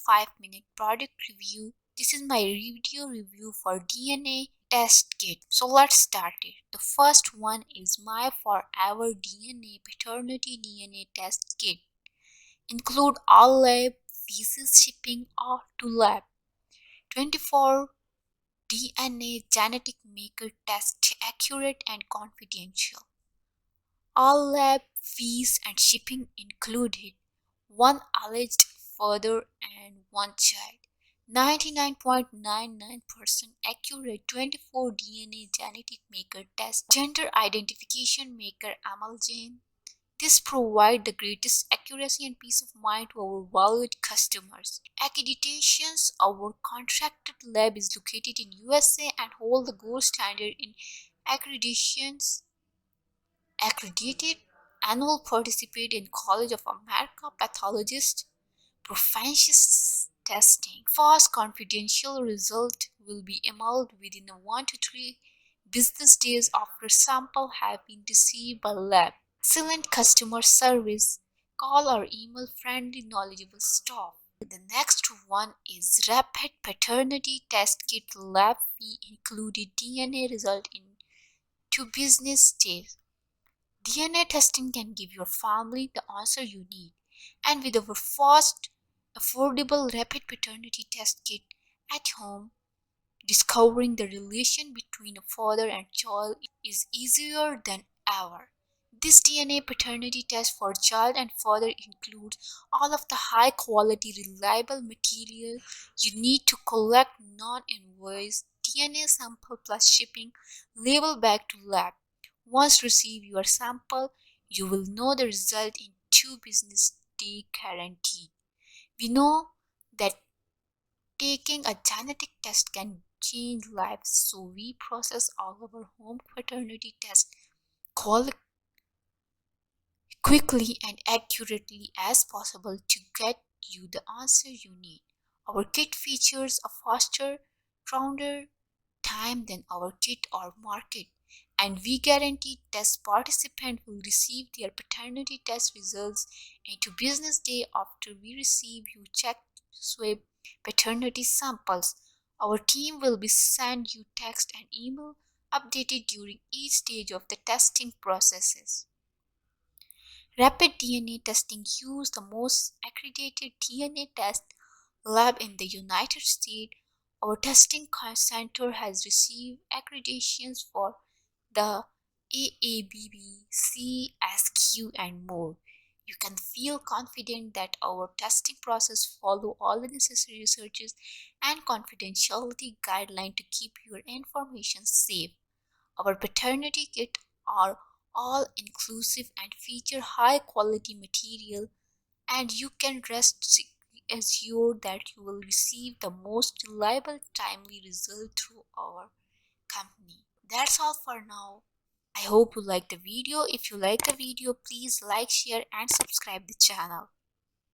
5-minute product review. This is my video review for DNA test kit. So let's start it. The first one is my Forever DNA Paternity DNA Test Kit. Include all lab feces shipping or to lab. 24 DNA genetic maker test accurate and confidential. All lab fees and shipping included. One alleged father and one child. 99.99% accurate 24 DNA genetic maker test. Gender identification maker amalgam. This provides the greatest accuracy and peace of mind to our valued customers. Accreditations. Our contracted lab is located in USA and hold the gold standard in accreditations. Accredited annual participate in College of America pathologist proficiency testing. Fast confidential result will be emailed within 1 to 3 business days after sample have been received by lab. Excellent customer service. Call or email friendly knowledgeable staff. The next one is Rapid Paternity Test Kit. Lab fee included. DNA result in 2 business days. DNA testing can give your family the answer you need. And with our fast, affordable rapid paternity test kit at home, discovering the relation between a father and child is easier than ever. This DNA paternity test for child and father includes all of the high quality reliable material you need to collect non-invasive DNA sample plus shipping label back to lab. Once receive your sample, you will know the result in 2 business days guaranteed. We know that taking a genetic test can change lives, so we process all of our home paternity tests quickly and accurately as possible to get you the answer you need. Our kit features a faster turnaround time than our kit or market, and we guarantee test participants will receive their paternity test results in 2 business days after we receive you checked swab paternity samples. Our team will be send you text and email updated during each stage of the testing processes. Rapid DNA testing uses the most accredited DNA test lab in the United States. Our testing center has received accreditations for the AABB, CSQ, and more. You can feel confident that our testing process follow all the necessary researches and confidentiality guidelines to keep your information safe. Our paternity kit are all inclusive and feature high quality material, and you can rest assured that you will receive the most reliable timely result through our company. That's all for now. I hope you like the video. If you like the video, please like, share and subscribe the channel.